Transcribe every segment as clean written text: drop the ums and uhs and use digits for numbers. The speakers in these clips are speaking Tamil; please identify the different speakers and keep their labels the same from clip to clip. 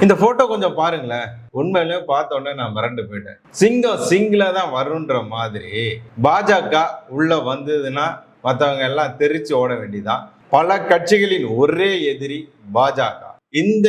Speaker 1: இந்த போட்டோ கொஞ்சம் பாருங்களேன். உண்மையிலே பார்த்த உடனே நான் மிரண்டு போயிட்டேன். சிங்கம் சிங்கிளா தான் வரும்ன்ற மாதிரி பாஜக உள்ள வந்ததுன்னா மற்றவங்க எல்லாம் தெரிச்சு ஓட வேண்டியதான். பல கட்சிகளின் ஒரே எதிரி பாஜக. இந்த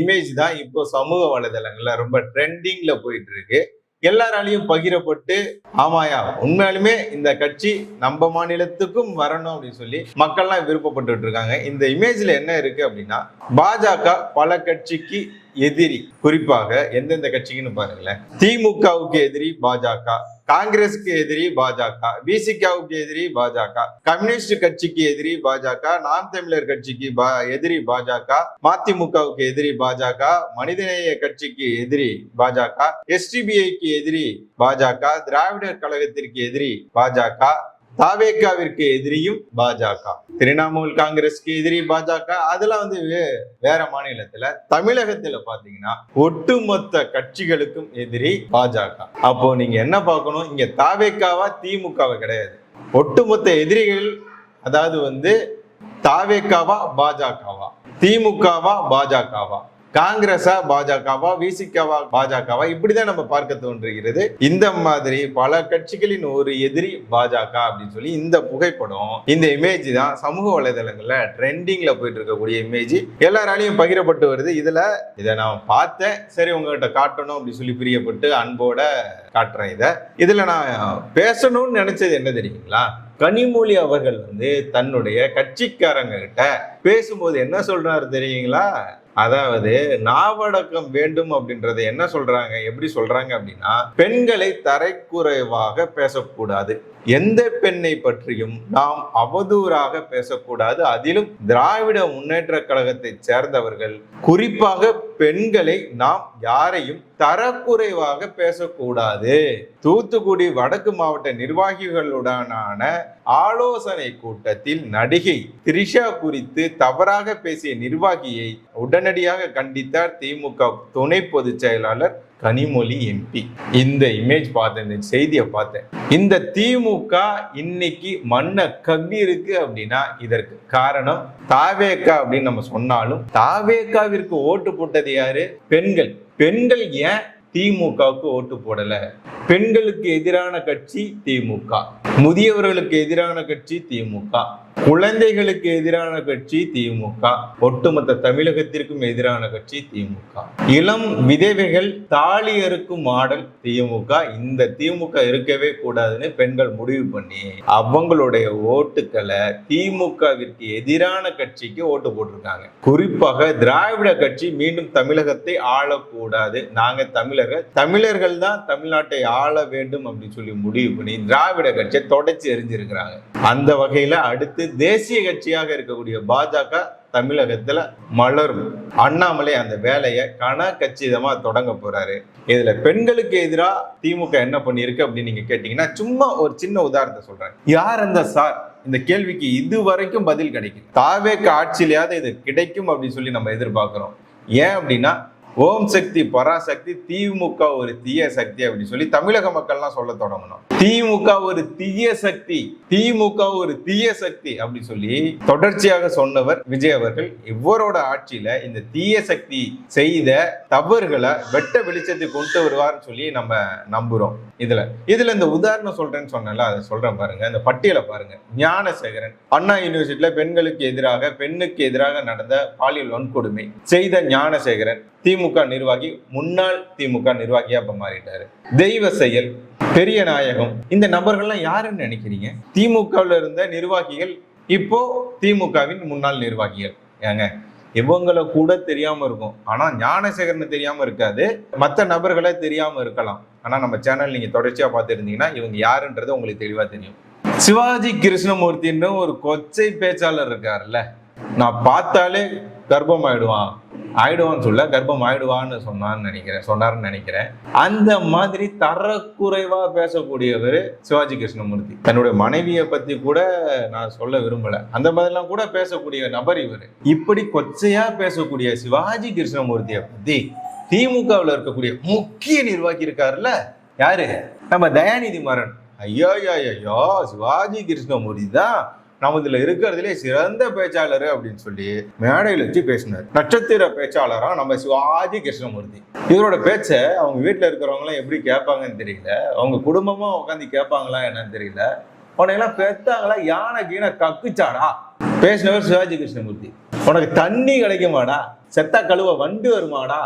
Speaker 1: இமேஜ் தான் இப்போ சமூக வலைதளங்கள்ல ரொம்ப ட்ரெண்டிங்ல போயிட்டு இருக்கு. எல்லாராலையும் பகிரப்பட்டு, ஆமாயா உண்மையாலுமே இந்த கட்சி நம்ம மாநிலத்துக்கும் வரணும் அப்படின்னு சொல்லி மக்கள்லாம் விருப்பப்பட்டு இருக்காங்க. இந்த இமேஜ்ல என்ன இருக்கு அப்படின்னா, பாஜக பல கட்சிக்கு எதிரி. குறிப்பாக எந்தெந்த கட்சிக்குன்னு பாருங்களேன். திமுகவுக்கு எதிரி பாஜக, காங்கிரஸுக்கு எதிரி பாஜக, விசிகாவுக்கு எதிரி பாஜக, கம்யூனிஸ்ட் கட்சிக்கு எதிரி பாஜக, நாம் தமிழர் கட்சிக்கு எதிரி பாஜக, மதிமுகவுக்கு எதிரி பாஜக, மனிதநேய கட்சிக்கு எதிரி பாஜக, எஸ்டிபிஐக்கு எதிரி பாஜக, திராவிடர் கழகத்திற்கு எதிரி பாஜக, தாவேகாவிற்கு எதிரியும் பாஜக, திரிணாமுல் காங்கிரஸ்க்கு எதிரி பாஜக. அதெல்லாம் வேற மாநிலத்துல. தமிழகத்துல பாத்தீங்கன்னா ஒட்டுமொத்த கட்சிகளுக்கும் எதிரி பாஜக. அப்போ நீங்க என்ன பார்க்கணும், இங்க தாவேகாவா திமுகவா கிடையாது. ஒட்டுமொத்த எதிரிகள். அதாவது தாவேகாவா பாஜகவா, திமுகவா பாஜகவா, காங்கிரஸா பாஜகவா, விசிகாவா பாஜகவா, இப்படிதான் நம்ம பார்க்க தோன்றுகிறது. இந்த மாதிரி பல கட்சிகளின் ஒரு எதிரி பாஜக அப்படின்னு சொல்லி இந்த புகைப்படம், இந்த இமேஜ் தான் சமூக வலைதளங்கள்ல ட்ரெண்டிங்ல போயிட்டு இருக்கக்கூடிய இமேஜ். எல்லாராலையும் பகிரப்பட்டு வருது. இதை நான் பார்த்தேன், சரி உங்ககிட்ட காட்டணும் அப்படின்னு சொல்லி பிரியப்பட்டு அன்போட காட்டுறேன். இதுல நான் பேசணும்னு நினைச்சது என்ன தெரியுங்களா, கனிமொழி அவர்கள் தன்னுடைய கட்சிக்காரங்க கிட்ட பேசும்போது என்ன சொல்றாரு தெரியுங்களா, அதாவது நாவடக்கம் வேண்டும் அப்படின்றத என்ன சொல்றாங்க, எப்படி சொல்றாங்க அப்படின்னா, பெண்களை தரைக்குறைவாக பேசக்கூடாது, எந்த பெண்ணை பற்றியும் நாம் அவதூறாக பேசக்கூடாது, அதிலும் திராவிட முன்னேற்ற கழகத்தை சேர்ந்தவர்கள் குறிப்பாக பெண்களை நாம் யாரையும் தரக்குறைவாக பேசக்கூடாது. தூத்துக்குடி வடக்கு மாவட்ட நிர்வாகிகளுடனான ஆலோசனை கூட்டத்தில் நடிகை த்ரிஷா குறித்து தவறாக பேசிய நிர்வாகியை உடனடியாக கண்டித்தார் திமுக துணை பொதுச் செயலாளர் கனிமொழி எம்பி. இந்த இமேஜ் பார்த்தேன், இந்த செய்தியை பார்த்தேன். இந்த திமுக இன்னைக்கு மண்ணை கவ்வி இருக்கு அப்படின்னா இதற்கு காரணம் தாவேகா அப்படின்னு நம்ம சொன்னாலும், தாவேகாவிற்கு ஓட்டு போட்டது யாரு, பெண்கள். பெண்கள் ஏன் திமுகவுக்கு ஓட்டு போடல? பெண்களுக்கு எதிரான கட்சி திமுக, முதியவர்களுக்கு எதிரான கட்சி திமுக, குழந்தைகளுக்கு எதிரான கட்சி திமுக, ஒட்டுமொத்த தமிழகத்திற்கும் எதிரான கட்சி திமுக, இளம் விதவைகள் தாலி அறுக்கும் மாடல் திமுக. இந்த திமுக இருக்கவே கூடாதுன்னு பெண்கள் முடிவு பண்ணி அவங்களுடைய ஓட்டுக்களை திமுகவிற்கு எதிரான கட்சிக்கு ஓட்டு போட்டிருக்காங்க. குறிப்பாக திராவிட கட்சி மீண்டும் தமிழகத்தை ஆளக்கூடாது, நாங்க தமிழர்கள் தான் தமிழ்நாட்டை ஆள வேண்டும் அப்படின்னு சொல்லி முடிவு பண்ணி திராவிட கட்சியை தொடச்சி எரிஞ்சிருக்கிறாங்க. அந்த வகையில அடுத்து தேசிய கட்சியாக இருக்கக்கூடிய பாஜக தமிழகத்துல மலரும். அண்ணாமலை அந்த வேலையை கச்சிதமா தொடங்க போறாரு. இதுல பெண்களுக்கு எதிராக திமுக என்ன பண்ணிருக்கு அப்படின்னு நீங்க கேட்டீங்கன்னா, சும்மா ஒரு சின்ன உதாரணத்தை சொல்றேன். யார் அந்த சார்? இந்த கேள்விக்கு இதுவரைக்கும் பதில் கிடைக்கும். தாவேக ஆட்சியிலையாவது இது கிடைக்கும் அப்படின்னு சொல்லி நம்ம எதிர்பார்க்கிறோம். ஏன் அப்படின்னா, ஓம் சக்தி பராசக்தி, திமுக ஒரு தீய சக்தி அப்படின்னு சொல்லி தமிழக மக்கள்லாம் சொல்ல தொடங்கணும். திமுக ஒரு தீய சக்தி, திமுக ஒரு தீய சக்தி அப்படி சொல்லி தொடர்ச்சியாக சொன்னவர் விஜய் அவர்கள். இவரோட ஆட்சியில இந்த தீய சக்தி செய்த தவறுகளை வெட்ட வெளிச்சத்தை கொண்டு வருவார்னு சொல்லி நம்ம நம்புறோம். இதுல இந்த உதாரணம் சொல்றேன்னு சொன்னல, அதை சொல்றேன் பாருங்க. இந்த பட்டியலை பாருங்க. ஞானசேகரன் அண்ணா யூனிவர்சிட்டியில பெண்ணுக்கு எதிராக நடந்த பாலியல் வன்கொடுமை செய்த ஞானசேகரன் திமுக நிர்வாகி, முன்னாள் திமுக நிர்வாகியா இப்ப மாறிட்டாரு. தெய்வ செயல், பெரிய நாயகம், இந்த நபர்கள்லாம் யாருன்னு நினைக்கிறீங்க? திமுகவில் இருந்த நிர்வாகிகள், இப்போ திமுகவின் முன்னாள் நிர்வாகிகள். ஏங்க, இவங்களை கூட தெரியாம இருக்கும், ஆனா ஞானசேகரன் தெரியாம இருக்காது, மற்ற நபர்களை தெரியாம இருக்கலாம். ஆனா நம்ம சேனல் நீங்க தொடர்ச்சியா பார்த்துருந்தீங்கன்னா இவங்க யாருன்றது உங்களுக்கு தெளிவா தெரியும். சிவாஜி கிருஷ்ணமூர்த்தின்னு ஒரு கொச்சை பேச்சாளர் இருக்காருல்ல, நான் பார்த்தாலே கர்ப்பம் ஆயிடுவான்னு சொல்ல, கர்ப்பம் ஆயிடுவான்னு சொன்னாருன்னு நினைக்கிறேன். அந்த மாதிரி தரக்குறைவா பேசக்கூடியவர் சிவாஜி கிருஷ்ணமூர்த்தி. தன்னுடைய மனைவியை பத்தி கூட நான் சொல்ல விரும்பல, அந்த மாதிரிலாம் கூட பேசக்கூடிய நபர் இவர். இப்படி கொச்சையா பேசக்கூடிய சிவாஜி கிருஷ்ணமூர்த்தியை பத்தி திமுகவில் இருக்கக்கூடிய முக்கிய நிர்வாகி இருக்காருல்ல, யாரு? நம்ம தயாநிதி மாறன். ஐயோ சிவாஜி கிருஷ்ணமூர்த்தி தான் நமதுல இருக்கிறதுலே சிறந்த பேச்சாளர் அப்படின்னு சொல்லி மேடையில் வச்சு பேசினார். நட்சத்திர பேச்சாளரா நம்ம சிவாஜி கிருஷ்ணமூர்த்தி. இவரோட பேச்சை அவங்க வீட்டுல இருக்கிறவங்க எல்லாம் எப்படி கேட்பாங்கன்னு தெரியல, அவங்க குடும்பமா உட்காந்து கேட்பாங்களா என்னன்னு தெரியல. உனக்கெல்லாம் பெத்தாங்களா யானை கீனை கக்குச்சாடா பேசினவர் சிவாஜி கிருஷ்ணமூர்த்தி. உனக்கு தண்ணி கிடைக்குமாடா, செத்தா கழுவ வண்டு வருமாடா,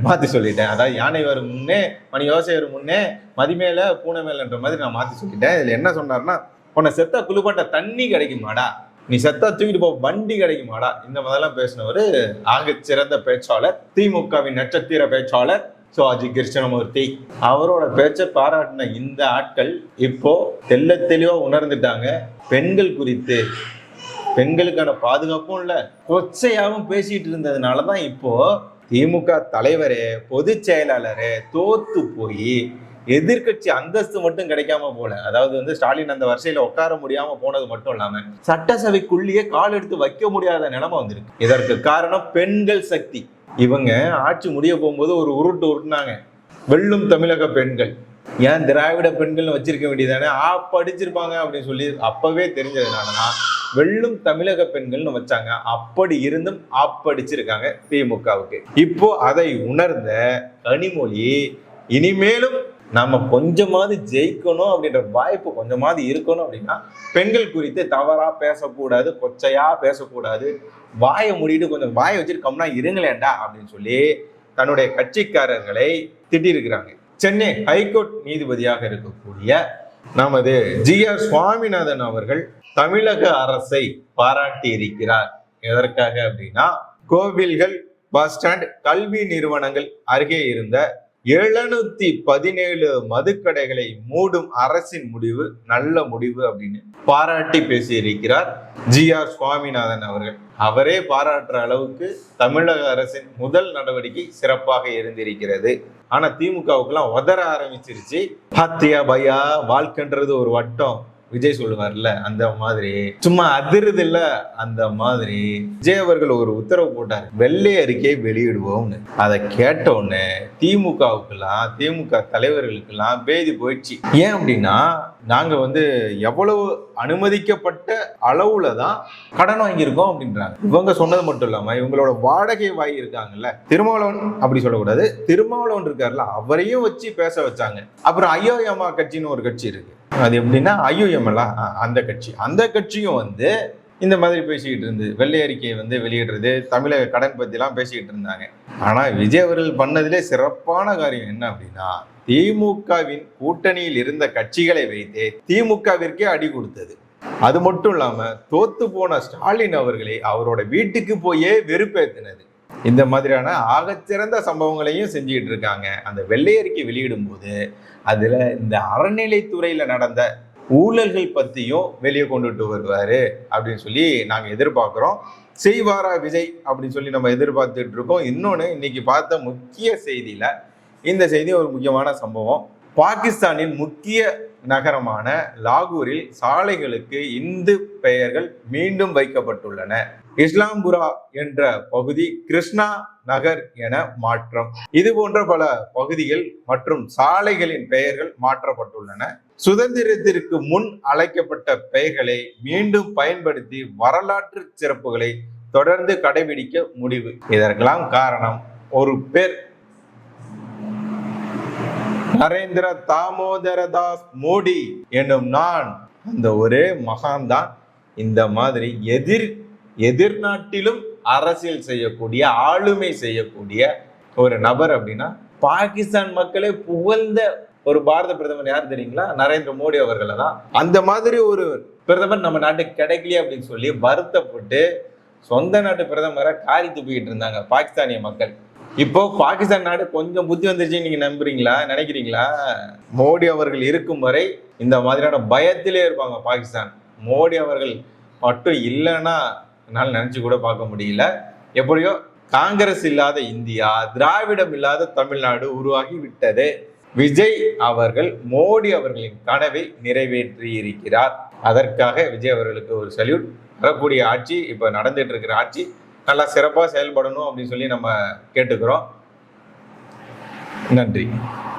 Speaker 1: மாத்தி சொல்லிட்டேன். அதாவது யானை வரும் முன்னே மணி யோசை வரும் முன்னே மதிமேல பூனை மேலன்ற மாதிரி நான் மாத்தி சொல்லிட்டேன். இதுல என்ன சொன்னார்னா, உன்னை செத்தா குளிப்பட்ட தண்ணி கிடைக்குமாடா, நீ செத்தா தூக்கிட்டு போ வண்டி கிடைக்குமாடா, இந்த மாதிரிலாம் பேசினவர் ஆக சிறந்த பேச்சாளர், திமுகவின் நட்சத்திர பேச்சாளர் சிவாஜி கிருஷ்ணமூர்த்தி. அவரோட பேச்சை பாராட்டின இந்த ஆட்கள் இப்போ தெல்ல தெளிவா உணர்ந்துட்டாங்க. பெண்கள் குறித்து, பெண்களுக்கான பாதுகாப்பும் இல்ல, கொச்சையாகவும் பேசிட்டு இருந்ததுனாலதான் இப்போ திமுக தலைவரே பொதுச் செயலாளரே தோத்து போய் எதிர்கட்சி அந்தஸ்து மட்டும் கிடைக்காம போல, அதாவது ஸ்டாலின் அந்த வரிசையில உட்கார முடியாம போனது மட்டும் இல்லாம சட்டசபைக்குள்ளேயே கால் எடுத்து வைக்க முடியாத நிலைமை வந்திருக்கு. இதற்கு காரணம் பெண்கள் சக்தி. இவங்க ஆட்சி முடிய போகும்போது ஒரு உருட்டு உருட்டுனாங்க, வெல்லும் தமிழக பெண்கள். ஏன் திராவிட பெண்கள் வச்சிருக்க வேண்டியதானே, படிச்சிருப்பாங்க அப்படின்னு சொல்லி அப்பவே தெரிஞ்சதுனாலதான் வெல்லும் தமிழக பெண்கள்னு வச்சாங்க. அப்படி இருந்தும் படிச்சிருக்காங்க திமுகவுக்கு. இப்போ அதை உணர்ந்த கனிமொழி, இனிமேலும் நாம கொஞ்சமாவது ஜெயிக்கணும் அப்படின்ற வாய்ப்பு கொஞ்சமாவது இருக்கணும் அப்படின்னா பெண்கள் குறித்து தவறா பேசக்கூடாது, கொச்சையா பேசக்கூடாது, வாயை மூடிட்டு கொஞ்சம் வாயை வச்சுட்டு கம்னா இருங்களேண்டா அப்படின்னு சொல்லி தன்னுடைய கட்சிக்காரர்களை திட்டிருக்கிறாங்க. சென்னை ஹைகோர்ட் நீதிபதியாக இருக்கக்கூடிய நமது GR சுவாமிநாதன் அவர்கள் தமிழக அரசை பாராட்டி இருக்கிறார். எதற்காக அப்படின்னா, கோவில்கள், பஸ் ஸ்டாண்ட், கல்வி நிறுவனங்கள் அருகே இருந்த 717 மதுக்கடைகளை மூடும் அரசின் முடிவு நல்ல முடிவு அப்படின்னு பாராட்டி பேசியிருக்கிறார் GR சுவாமிநாதன் அவர்கள். அவரே பாராட்டுற அளவுக்கு தமிழக அரசின் முதல் நடவடிக்கை சிறப்பாக இருந்திருக்கிறது. ஆனா திமுகவுக்குலாம் உதற ஆரம்பிச்சிருச்சு. பாத்தியா பையா, வாழ்க்கைன்றது ஒரு வட்டம், விஜய் சொல்லுவார்ல, அந்த மாதிரி சும்மா அதிருது இல்ல, அந்த மாதிரி விஜய் அவர்கள் ஒரு உத்தரவு போட்டார், வெள்ளை அறிக்கை வெளியிடுவோம்னு. அதை கேட்ட உடனே திமுகவுக்கெல்லாம், திமுக தலைவர்களுக்கெல்லாம் பேதி போயிடுச்சு. ஏன் அப்படின்னா, நாங்க எவ்வளவு அனுமதிக்கப்பட்ட அளவுல தான் கடன் வாங்கியிருக்கோம் அப்படின்றாங்க. இவங்க சொன்னது மட்டும் இல்லாம இவங்களோட வாடகை வாங்கி இருக்காங்கல்ல, திருமாவளவன் அப்படி சொல்லக்கூடாது, திருமாவளவன் இருக்காருல்ல, அவரையும் வச்சு பேச வச்சாங்க. அப்புறம் ஐயோயம்மா கட்சின்னு ஒரு கட்சி இருக்கு, அது எப்படின்னா ஐயோஎம்எல்லாம் அந்த கட்சியும் இந்த மாதிரி பேசிக்கிட்டு இருந்து வெள்ளை அறிக்கையை வெளியிடுறது, தமிழக கடன் பத்தி எல்லாம் பேசிக்கிட்டு இருந்தாங்க. ஆனா விஜய் அவர்கள் பண்ணதிலே சிறப்பான காரியம் என்ன அப்படின்னா, திமுகவின் கூட்டணியில் இருந்த கட்சிகளை வைத்தே திமுகவிற்கே அடி கொடுத்தது. அது மட்டும் இல்லாம தோத்து போன ஸ்டாலின் அவர்களை அவரோட வீட்டுக்கு போயே வெறுப்பேத்தினது. இந்த மாதிரியான ஆகச்சிறந்த சம்பவங்களையும் செஞ்சுக்கிட்டு இருக்காங்க. அந்த வெள்ளை அறிக்கை வெளியிடும் போது அதுல இந்த அறநிலைத்துறையில நடந்த ஊழல்கள் பத்தியும் வெளியே கொண்டுட்டு வருவாரு அப்படின்னு சொல்லி நாங்க எதிர்பார்க்கிறோம். செய்வாரா விஜய் அப்படின்னு சொல்லி நம்ம எதிர்பார்த்துட்டு இருக்கோம். இன்னொன்னு, இன்னைக்கு பார்த்த முக்கிய செய்தியில இந்த செய்தி ஒரு முக்கியமான சம்பவம். பாகிஸ்தானின் முக்கிய நகரமான லாகூரில் சாலைகளுக்கு இந்து பெயர்கள் மீண்டும் வைக்கப்பட்டுள்ளன. இஸ்லாம்புரா என்ற பகுதி கிருஷ்ணா நகர் என மாற்றம். இது போன்ற பல பகுதிகள் மற்றும் சாலைகளின் பெயர்கள் மாற்றப்பட்டுள்ளன. சுதந்திரத்திற்கு முன் அழைக்கப்பட்ட பெயர்களை மீண்டும் பயன்படுத்தி வரலாற்று சிறப்புகளை தொடர்ந்து கடைபிடிக்க முடிவு. இதற்கெல்லாம் காரணம் ஒரு பேர், நரேந்திர தாமோதரதாஸ் மோடி என்னும் நான். அந்த ஒரே மகான் தான் இந்த மாதிரி எதிர்நாட்டிலும் அரசியல் செய்யக்கூடிய, ஆளுமை செய்யக்கூடிய ஒரு நபர் அப்படின்னா பாகிஸ்தான் மக்களே புகழ்ந்த ஒரு பாரத பிரதமர் யார் தெரியுங்களா? நரேந்திர மோடி அவர்களை தான். அந்த மாதிரி ஒரு பிரதமர் நம்ம நாட்டுக்கு கிடைக்கலையே அப்படின்னு சொல்லி வருத்தப்பட்டு சொந்த நாட்டு பிரதமரை காரி துப்பிக்கிட்டு இருந்தாங்க பாகிஸ்தானிய மக்கள். இப்போ பாகிஸ்தான் நாடு கொஞ்சம் புத்தி வந்துருச்சு நீங்க நம்புறீங்களா, நினைக்கிறீங்களா? மோடி அவர்கள் இருக்கும் வரை இந்த மாதிரியான பயத்திலே இருப்பாங்க பாகிஸ்தான். மோடி அவர்கள் மட்டும் இல்லைன்னா என்னால் நினைச்சு கூட பார்க்க முடியல. எப்படியோ காங்கிரஸ் இல்லாத இந்தியா, திராவிடம் இல்லாத தமிழ்நாடு உருவாகி விட்டது. விஜய் அவர்கள் மோடி அவர்களின் கனவை நிறைவேற்றி இருக்கிறார். அதற்காக விஜய் அவர்களுக்கு ஒரு சல்யூட். வரக்கூடிய ஆட்சி, இப்ப நடந்துட்டு இருக்கிற ஆட்சி நல்லா சிறப்பாக செயல்படணும் அப்படின்னு சொல்லி நம்ம கேட்டுக்கிறோம். நன்றி.